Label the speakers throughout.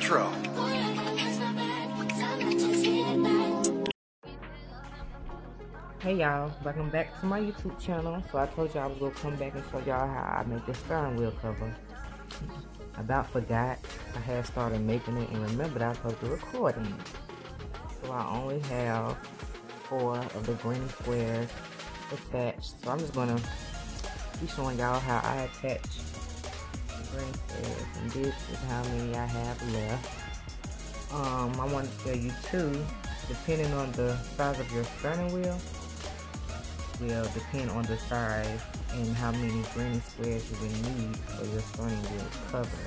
Speaker 1: intro.
Speaker 2: Hey y'all, welcome back to my YouTube channel. So I told y'all I was gonna come back and show y'all how I make this steering wheel cover. I about forgot. I had started making it and remembered I was supposed to record it. So I only have 4 of the green squares attached. So I'm just gonna be showing y'all how I attach the green squares, and this is how many I have left. I want to tell you too, depending on the size of your steering wheel, will depend on the size and how many green squares you will need for your steering wheel cover.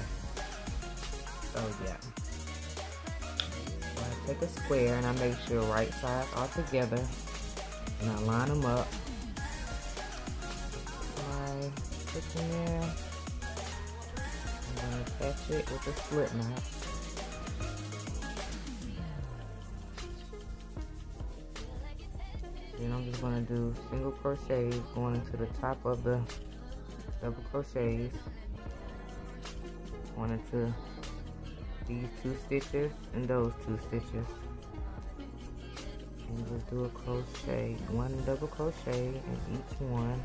Speaker 2: So yeah, so I take a square and I make sure right sides are together, and I line them up. I put in there. I'm going to attach it with a slip knot. Then I'm just going to do single crochets going into the top of the double crochets, going into these 2 stitches and those 2 stitches, and just do a crochet, 1 double crochet in each one,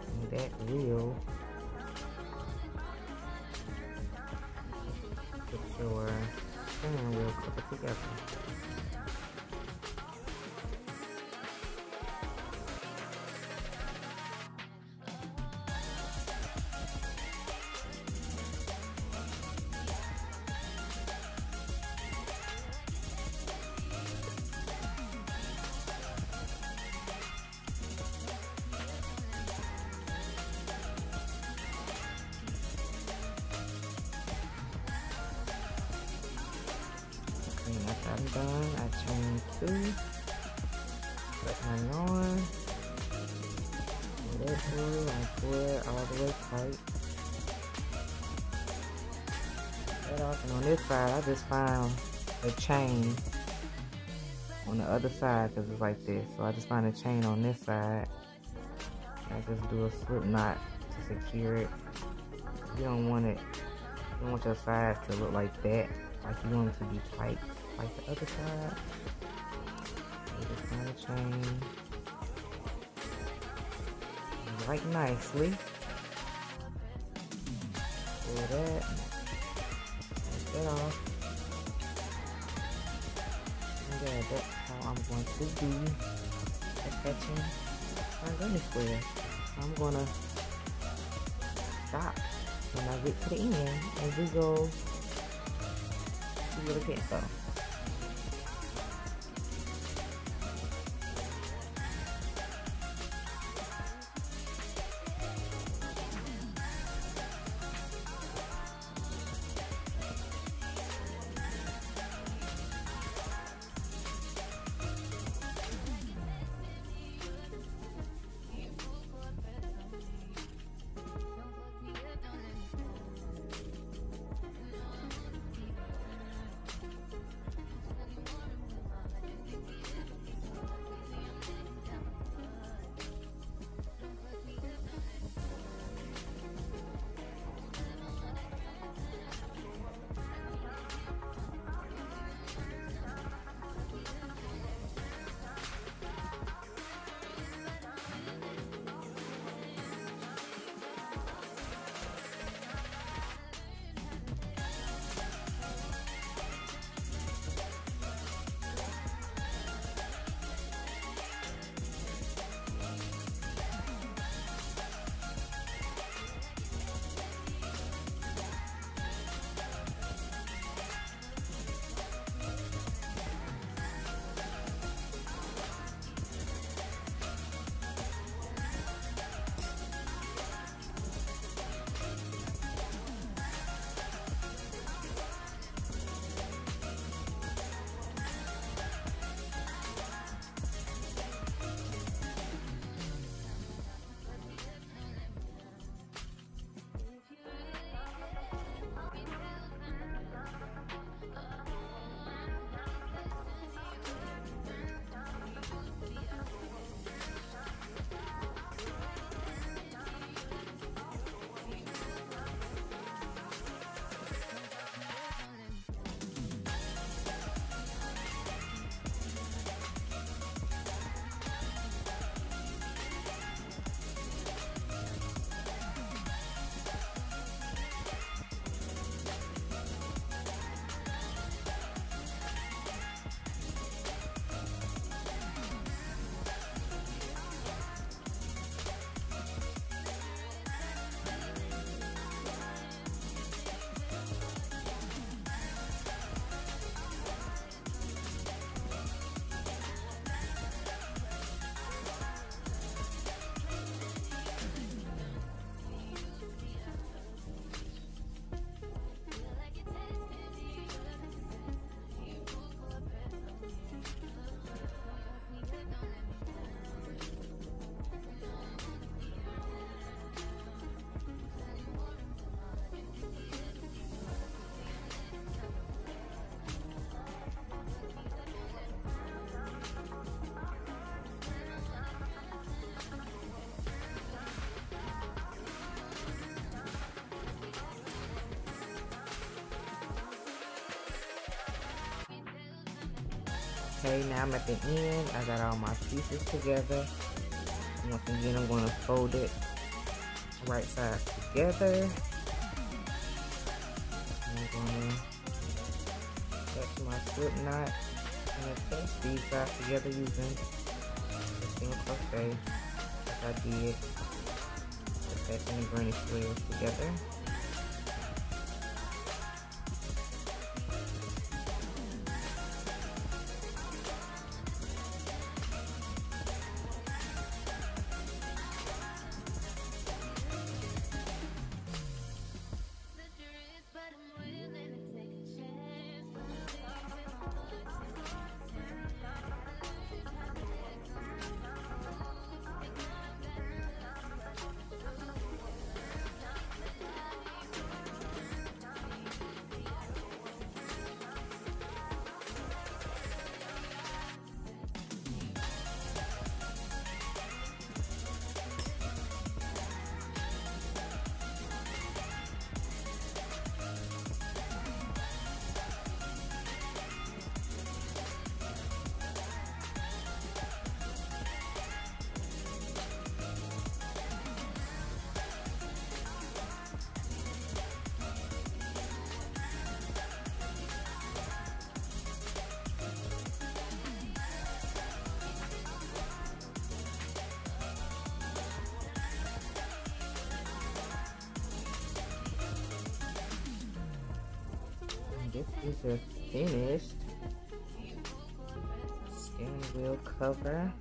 Speaker 2: and that will put your steering wheel cover together. After I'm done, I chain 2, put my yarn, pull that through, and pull it all the way tight. That off, and on this side, I just found a chain on the other side because it's like this. So I just find a chain on this side. I just do a slip knot to secure it. You don't want it, you don't want your sides to look like that. Like you want it to be tight, like the other side. So just find a chain, right nicely. Pull that, take that off. And yeah, that's how I'm going to be attaching my granny square. So I'm gonna stop when I get to the end, and we go see where the pins go. Okay, now I'm at the end. I got all my pieces together. Once again, I'm going to fold it right sides together. I'm going to catch my slip knot and attach these sides together using the single crochet like I did, attaching the granny squares together. This is a finished steering wheel cover.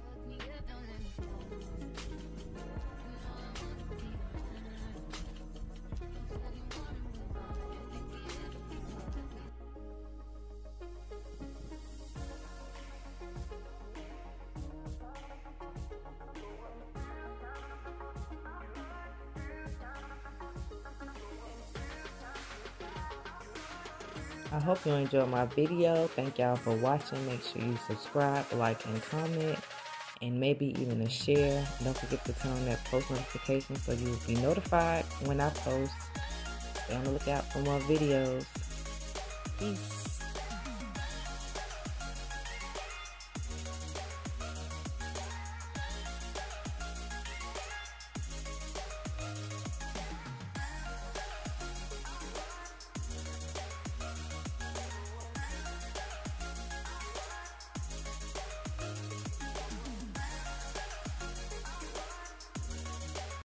Speaker 2: I hope you enjoyed my video. Thank y'all for watching. Make sure you subscribe, like, and comment, and maybe even a share. Don't forget to turn on that post notification so you will be notified when I post. Stay on the lookout for more videos. Peace.